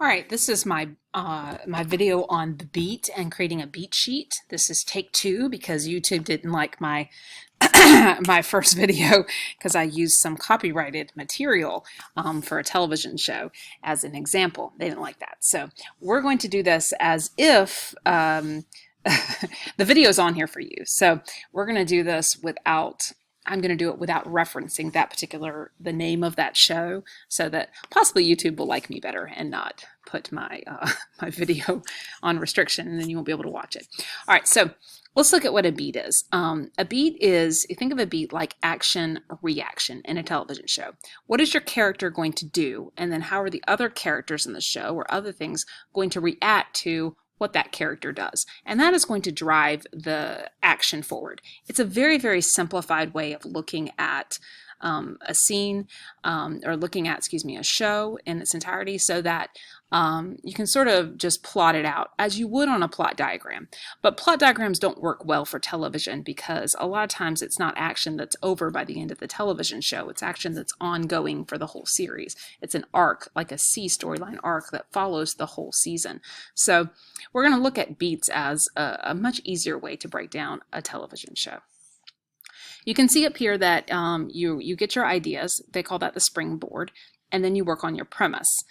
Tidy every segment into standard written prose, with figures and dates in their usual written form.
All right, this is my video on the beat and creating a beat sheet. This is take two because YouTube didn't like my my first video because I used some copyrighted material for a television show as an example. They didn't like that. So we're going to do this as if the video is on here for you. So we're going to do this without I'm going to do it without referencing the name of that show, so that possibly YouTube will like me better and not put my my video on restriction, and then you won't be able to watch it. All right, so let's look at what a beat is. A beat is, you think of a beat like action reaction in a television show. What is your character going to do, and then how are the other characters in the show or other things going to react to what that character does, and that is going to drive the action forward. It's a very, very simplified way of looking at a scene or looking at, a show in its entirety, so that you can sort of just plot it out as you would on a plot diagram. But plot diagrams don't work well for television because a lot of times it's not action that's over by the end of the television show. It's action that's ongoing for the whole series. It's an arc, like a C storyline arc that follows the whole season. So we're going to look at beats as a much easier way to break down a television show. You can see up here that you get your ideas. They call that the springboard, and then you work on your premise.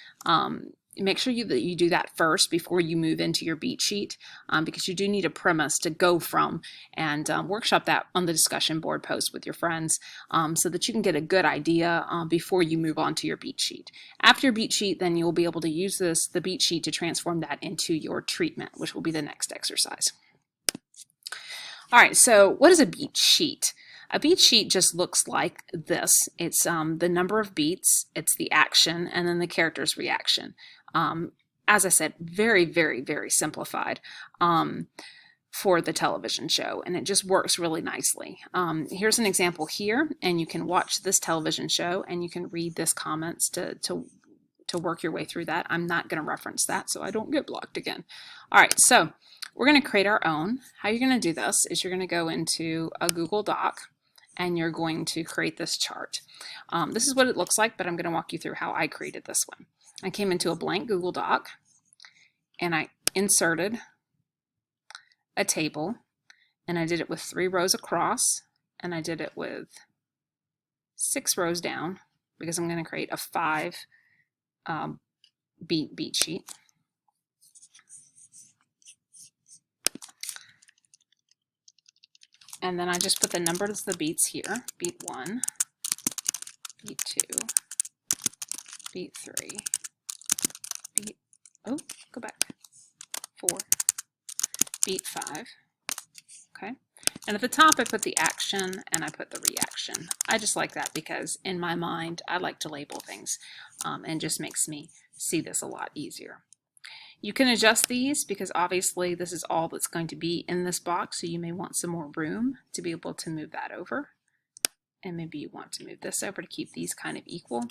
Make sure that you do that first before you move into your beat sheet, because you do need a premise to go from, and workshop that on the discussion board post with your friends, so that you can get a good idea before you move on to your beat sheet. After your beat sheet, then you'll be able to use the beat sheet to transform that into your treatment, which will be the next exercise. All right, so what is a beat sheet? A beat sheet just looks like this. It's the number of beats, it's the action, and then the character's reaction. As I said, very, very, very simplified for the television show, and it just works really nicely. Here's an example here, and you can watch this television show, and you can read this comments to work your way through that. I'm not going to reference that so I don't get blocked again. All right, so we're going to create our own. How you're going to do this is you're going to go into a Google Doc, and you're going to create this chart. This is what it looks like, but I'm going to walk you through how I created this one. I came into a blank Google Doc, and I inserted a table, and I did it with 3 rows across, and I did it with 6 rows down, because I'm going to create a 5 beat sheet. And then I just put the numbers of the beats here. Beat 1, beat 2, beat 3, go back, 4, beat 5, okay? And at the top I put the action and I put the reaction. I just like that because in my mind I like to label things, and just makes me see this a lot easier. You can adjust these because obviously this is all that's going to be in this box, so you may want some more room to be able to move that over. And maybe you want to move this over to keep these kind of equal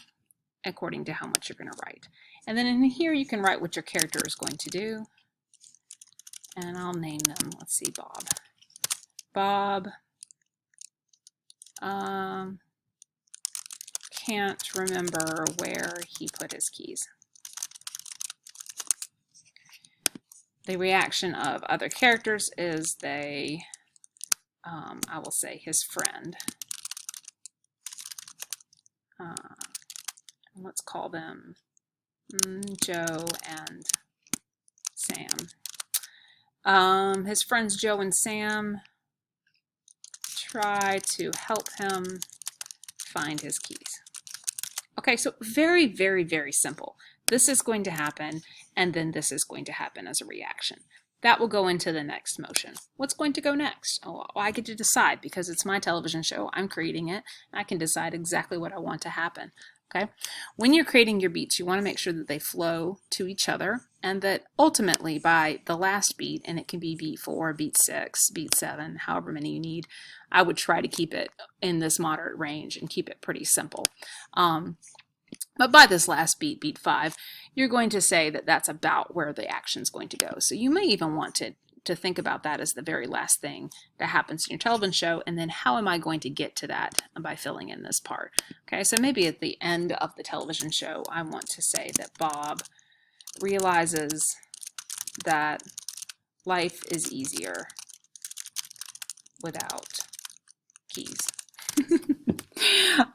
according to how much you're going to write. And then in here you can write what your character is going to do. And I'll name them, let's see, Bob. Bob can't remember where he put his keys. The reaction of other characters is they, I will say his friend. Let's call them Joe and Sam. His friends Joe and Sam try to help him find his keys. Okay, so very, very, very simple. This is going to happen, and then this is going to happen as a reaction. That will go into the next motion. What's going to go next? Oh, I get to decide because it's my television show. I'm creating it, and I can decide exactly what I want to happen. Okay? When you're creating your beats, you want to make sure that they flow to each other, and that ultimately by the last beat, and it can be beat 4, beat 6, beat 7, however many you need, I would try to keep it in this moderate range and keep it pretty simple. But by this last beat, beat 5, you're going to say that that's about where the action's going to go. So you may even want to think about that as the very last thing that happens in your television show, and then how am I going to get to that by filling in this part. Okay, so maybe at the end of the television show, I want to say that Bob realizes that life is easier without keys.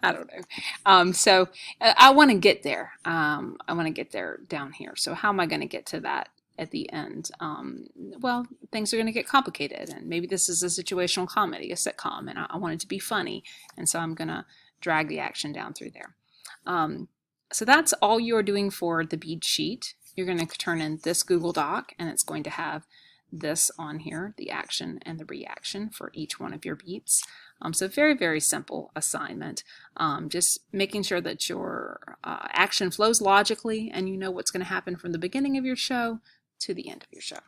I don't know. So I want to get there. I want to get there down here. So how am I going to get to that at the end? Well, things are going to get complicated, and maybe this is a situational comedy, a sitcom, and I want it to be funny, and so I'm going to drag the action down through there. So that's all you're doing for the bead sheet. You're going to turn in this Google Doc, and it's going to have this on here, the action and the reaction for each one of your beats. So very, very simple assignment. Just making sure that your action flows logically and you know what's going to happen from the beginning of your show to the end of your show.